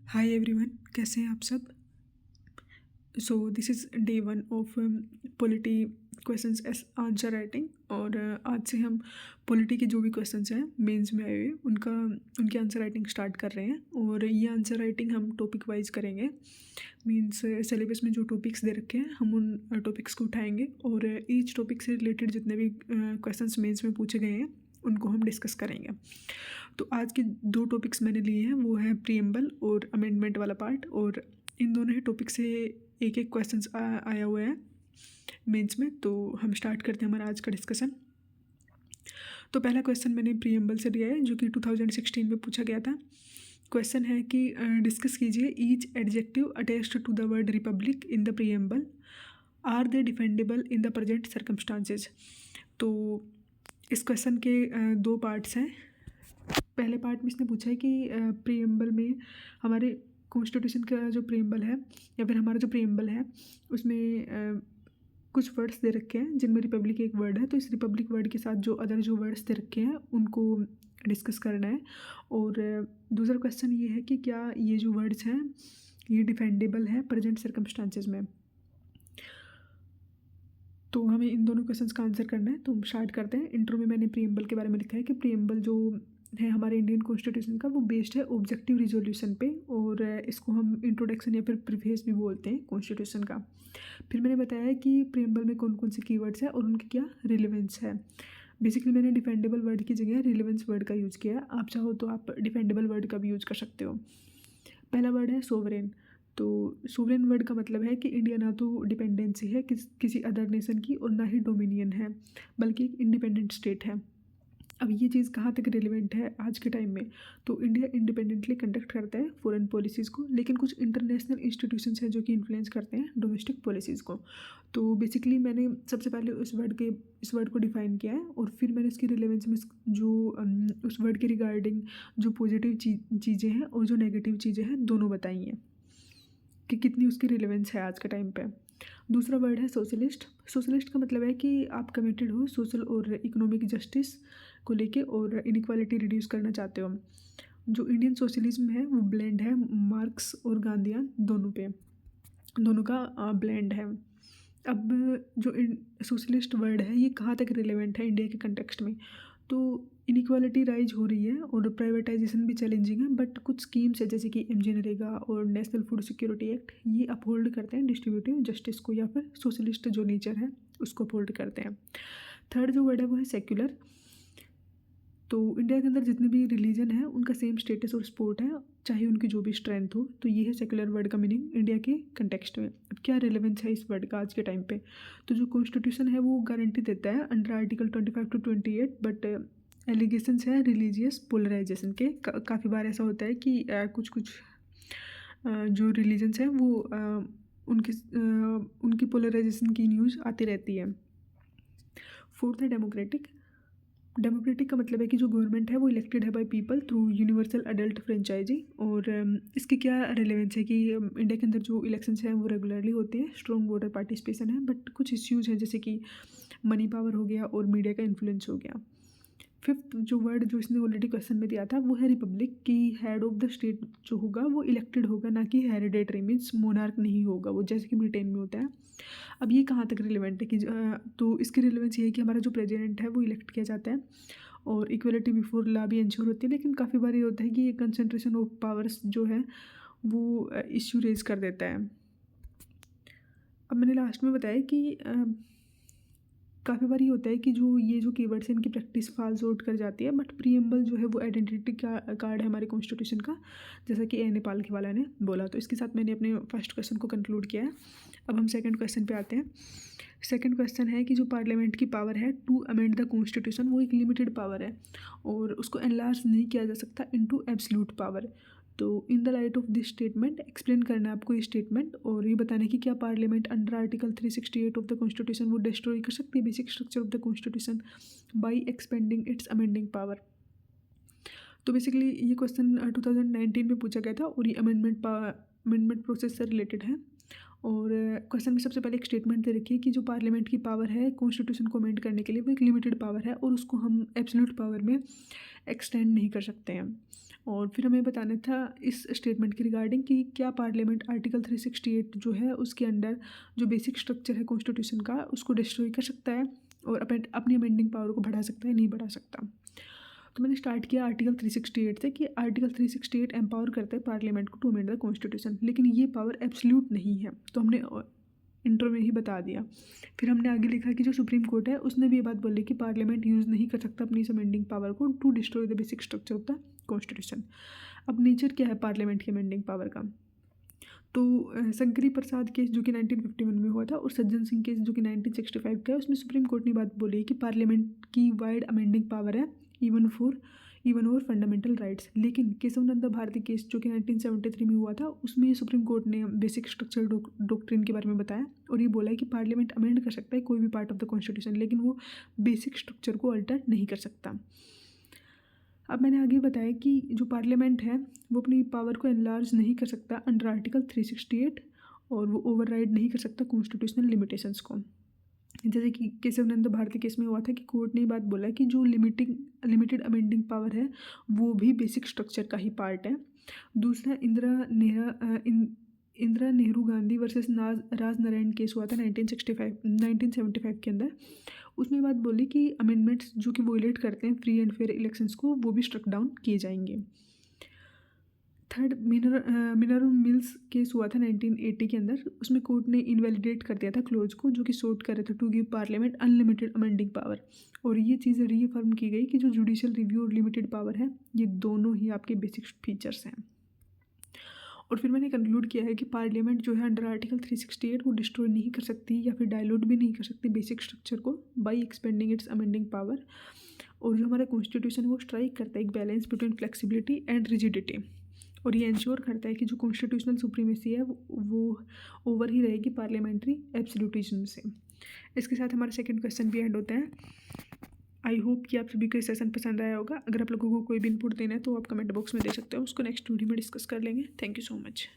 Hi everyone, कैसे हैं आप सब। So this is day one of polity questions S answer writing. और आज से हम पॉलिटी के जो भी क्वेश्चंस हैं मेंस में आए हुए उनकी आंसर राइटिंग स्टार्ट कर रहे हैं। और ये आंसर राइटिंग हम टॉपिक वाइज करेंगे। मींस सिलेबस में जो टॉपिक्स दे रखे हैं हम उन टॉपिक्स को उठाएंगे और ईच टॉपिक से रिलेटेड जितने भी क्वेश्चंस मेंस में पूछे गए हैं उनको हम डिस्कस करेंगे। तो आज के दो टॉपिक्स मैंने लिए हैं, वो है प्रीएम्बल और अमेंडमेंट वाला पार्ट। और इन दोनों ही टॉपिक से एक एक क्वेश्चन आया हुआ है मेंस में। तो हम स्टार्ट करते हैं हमारा आज का डिस्कशन। तो पहला क्वेश्चन मैंने प्रीएम्बल से लिया है जो कि 2016 में पूछा गया था। क्वेश्चन है कि डिस्कस कीजिए each adjective attached to the word republic in the preamble are they defendable in the present circumstances. तो इस क्वेश्चन के दो पार्ट्स हैं। पहले पार्ट में इसने पूछा है कि प्रीएम्बल में हमारे कॉन्स्टिट्यूशन का जो प्रीएम्बल है या फिर हमारा जो प्रीएम्बल है उसमें कुछ वर्ड्स दे रखे हैं जिनमें रिपब्लिक एक वर्ड है। तो इस रिपब्लिक वर्ड के साथ जो अदर जो वर्ड्स दे रखे हैं उनको डिस्कस करना है। और दूसरा क्वेश्चन ये है कि क्या ये जो वर्ड्स हैं ये डिफेंडेबल है प्रेजेंट सर्कमस्टांसेस में। तो हमें इन दोनों क्वेश्चंस का आंसर करना है। तो हम स्टार्ट करते हैं। इंट्रो में मैंने प्रीएम्बल के बारे में लिखा है कि प्रीएम्बल जो है हमारे इंडियन कॉन्स्टिट्यूशन का वो बेस्ड है ऑब्जेक्टिव रिजोल्यूशन पे। और इसको हम इंट्रोडक्शन या फिर प्रीफेस भी बोलते हैं कॉन्स्टिट्यूशन का। फिर मैंने बताया कि प्रीएम्बल में कौन कौन से कीवर्ड्स हैं और उनकी क्या रिलेवेंस है। बेसिकली मैंने डिफेंडेबल वर्ड की जगह रिलेवेंस वर्ड का यूज़ किया। आप चाहो तो आप डिफेंडेबल वर्ड का भी यूज़ कर सकते हो। पहला वर्ड है सोवरेन। तो सोवरेन वर्ड का मतलब है कि इंडिया ना तो डिपेंडेंसी है किसी अदर नेशन की और ना ही डोमिनियन है, बल्कि एक इंडिपेंडेंट स्टेट है। अब ये चीज़ कहाँ तक रिलेवेंट है आज के टाइम में। तो इंडिया इंडिपेंडेंटली कंडक्ट करता है फॉरेन पॉलिसीज़ को, लेकिन कुछ इंटरनेशनल इंस्टीट्यूशंस हैं जो कि इन्फ्लुएंस करते हैं डोमेस्टिक पॉलिसीज़ को। तो बेसिकली मैंने सबसे पहले इस वर्ड को डिफाइन किया है और फिर मैंने इसकी रिलेवेंस में जो उस वर्ड के रिगार्डिंग जो पॉजिटिव चीज़ें हैं और जो नेगेटिव चीज़ें हैं दोनों बताई हैं कि कितनी उसकी रिलेवेंस है आज के टाइम पे। दूसरा वर्ड है सोशलिस्ट। सोशलिस्ट का मतलब है कि आप कमिटेड हो सोशल और इकोनॉमिक जस्टिस को लेके और इनइक्वालिटी रिड्यूस करना चाहते हो। जो इंडियन सोशलिज्म है वो ब्लेंड है मार्क्स और गांधीयन दोनों का ब्लेंड है। अब जो सोशलिस्ट वर्ड है ये कहाँ तक रिलेवेंट है इंडिया के कंटेक्स्ट में। तो इनइक्वालिटी राइज हो रही है और प्राइवेटाइजेशन भी चैलेंजिंग है, बट कुछ स्कीम्स है जैसे कि एमजी नरेगा और नेशनल फूड सिक्योरिटी एक्ट ये अपहोल्ड करते हैं डिस्ट्रीब्यूटिव जस्टिस को या फिर सोशलिस्ट जो नेचर है उसको अपहोल्ड करते हैं। थर्ड जो वर्ड है वो है सेक्युलर। तो इंडिया के अंदर जितने भी रिलीजन है उनका सेम स्टेटस और सपोर्ट है चाहे उनकी जो भी स्ट्रेंथ हो। तो ये है सेक्युलर वर्ड का मीनिंग इंडिया के कंटेक्स्ट में। अब क्या रिलेवेंस है इस वर्ड का आज के टाइम पे। तो जो कॉन्स्टिट्यूशन है वो गारंटी देता है under article 25 to 28, but allegations है रिलीजियस पोलराइजेशन के। काफ़ी बार ऐसा होता है कि कुछ जो रिलीजन्स हैं वो उनकी पोलराइजेशन की न्यूज़ आती रहती है। फोर्थ है डेमोक्रेटिक। डेमोक्रेटिक का मतलब है कि जो गवर्नमेंट है वो इलेक्टेड है by people through universal adult franchise. और इसकी क्या रिलेवेंस है कि इंडिया के अंदर जो इलेक्शंस हैं वो रेगुलरली होते हैं, स्ट्रॉन्ग वोटर पार्टिसिपेशन है, बट कुछ इश्यूज हैं जैसे कि मनी पावर हो गया और मीडिया का इन्फ्लुएंस हो गया। फिफ्थ जो वर्ड जो इसने ऑलरेडी क्वेश्चन में दिया था वो है रिपब्लिक की हेड ऑफ द स्टेट जो होगा वो इलेक्टेड होगा, ना कि हेरिडेटरी मीन्स मोनार्क नहीं होगा वो जैसे कि ब्रिटेन में होता है। अब ये कहाँ तक रिलेवेंट है कि तो इसकी रिलेवेंस ये है कि हमारा जो प्रेसिडेंट है वो इलेक्ट किया जाता है और इक्वलिटी बिफोर लॉ भी इंश्योर होती है। लेकिन काफ़ी बार ये होता है कि ये कंसंट्रेशन ऑफ पावर्स जो है वो इश्यू रेज कर देता है। अब मैंने लास्ट में बताया कि काफ़ी बार ये होता है कि ये जो कीवर्ड्स हैं इनकी प्रैक्टिस फॉल्स आउट कर जाती है, बट प्रीएम्बल जो है वो आइडेंटिटी कार्ड है हमारे कॉन्स्टिट्यूशन का, जैसा कि ए नेपाल के वाला ने बोला। तो इसके साथ मैंने अपने फर्स्ट क्वेश्चन को कंक्लूड किया है। अब हम सेकंड क्वेश्चन पे आते हैं। सेकंड क्वेश्चन है कि जो पार्लियामेंट की पावर है टू अमेंड द कॉन्स्टिट्यूशन वो एक लिमिटेड पावर है और उसको एनलार्ज नहीं किया जा सकता इनटू एब्सोल्यूट पावर। तो in the light of this statement explain करना है आपको ये स्टेटमेंट और ये बताना कि क्या parliament under article 368 of the constitution वो डिस्ट्रॉय कर सकती है basic structure of the constitution bye expanding its amending power. तो बेसिकली ये क्वेश्चन 2019 में पूछा गया था और ये अमेंडमेंट प्रोसेस से रिलेटेड है। और क्वेश्चन में सबसे पहले एक स्टेटमेंट दे रखी है कि जो पार्लियामेंट की पावर है कॉन्स्टिट्यूशन को अमेंड करने के लिए वो एक लिमिटेड पावर है और उसको हम एब्सोल्यूट पावर में एक्सटेंड नहीं कर सकते हैं। और फिर हमें बताना था इस स्टेटमेंट के रिगार्डिंग कि क्या पार्लियामेंट आर्टिकल 368 जो है उसके अंडर जो बेसिक स्ट्रक्चर है कॉन्स्टिट्यूशन का उसको डिस्ट्रॉय कर सकता है और अपनी अमेंडिंग पावर को बढ़ा सकता है, नहीं बढ़ा सकता। तो मैंने स्टार्ट किया आर्टिकल 368 से कि आर्टिकल 368 एम्पावर करता है पार्लियामेंट को टू अमेंड द कॉन्स्टिट्यूशन, लेकिन ये पावर एब्सोल्यूट नहीं है, तो हमने इंट्रो में ही बता दिया। फिर हमने आगे लिखा कि जो सुप्रीम कोर्ट है उसने भी ये बात बोली कि पार्लियामेंट यूज़ नहीं कर सकता अपनी इस अमेंडिंग पावर को to destroy the basic structure of the constitution. अब नेचर क्या है पार्लियामेंट की अमेंडिंग पावर का, तो शंकरी प्रसाद केस जो कि 1951 में हुआ था और सज्जन सिंह केस जो कि 1965 का है, उसमें सुप्रीम कोर्ट ने बात बोली कि पार्लियामेंट की वाइड अमेंडिंग पावर है इवन और फंडामेंटल राइट्स। लेकिन केशवनंदा भारती केस जो कि 1973 में हुआ था उसमें सुप्रीम कोर्ट ने बेसिक स्ट्रक्चर डॉक्ट्रिन के बारे में बताया और ये बोला है कि पार्लियामेंट अमेंड कर सकता है कोई भी पार्ट ऑफ द कॉन्स्टिट्यूशन, लेकिन वो बेसिक स्ट्रक्चर को अल्टर नहीं कर सकता। अब मैंने आगे बताया कि जो पार्लियामेंट है वो अपनी पावर को एनलार्ज नहीं कर सकता अंडर आर्टिकल 368 और वो ओवरराइड नहीं कर सकता कॉन्स्टिट्यूशनल लिमिटेशंस को। जैसे कि केशवनंद भारती केस में हुआ था कि कोर्ट ने बात बोला कि जो लिमिटेड अमेंडिंग पावर है वो भी बेसिक स्ट्रक्चर का ही पार्ट है। दूसरा इंदिरा नेहरू गांधी वर्सेस राज नारायण केस हुआ था 1975 के अंदर। उसमें बात बोली कि अमेंडमेंट्स जो कि वोलेट करते हैं फ्री एंड फेयर इलेक्शंस को वो भी स्ट्रक डाउन किए जाएंगे। थर्ड मिनरल मिल्स केस हुआ था 1980 के अंदर। उसमें कोर्ट ने इनवैलिडेट कर दिया था क्लोज को जो कि सोट कर रहे थे to give parliament unlimited amending power, और ये चीज़ रीअफर्म की गई कि जो जुडिशियल रिव्यू और लिमिटेड पावर है ये दोनों ही आपके बेसिक फीचर्स हैं। और फिर मैंने कंक्लूड किया है कि पार्लियामेंट जो है अंडर आर्टिकल 368 वो डिस्ट्रॉय नहीं कर सकती या फिर डायलूट भी नहीं कर सकती बेसिक स्ट्रक्चर को by expanding its amending power. और जो हमारा कॉन्स्टिट्यूशन है वो स्ट्राइक करता है एक balance between flexibility and rigidity, और ये इंश्योर करता है कि जो कॉन्स्टिट्यूशनल सुप्रीमेसी है वो ओवर ही रहेगी पार्लियामेंट्री एब्सोल्यूटिज्म से। इसके साथ हमारा सेकंड क्वेश्चन भी एंड होता है। आई होप कि आप सभी को ये सेशन पसंद आया होगा। अगर आप लोगों को कोई भी इनपुट देना है तो आप कमेंट बॉक्स में दे सकते हो, उसको नेक्स्ट वीडियो में डिस्कस कर लेंगे। Thank you so much.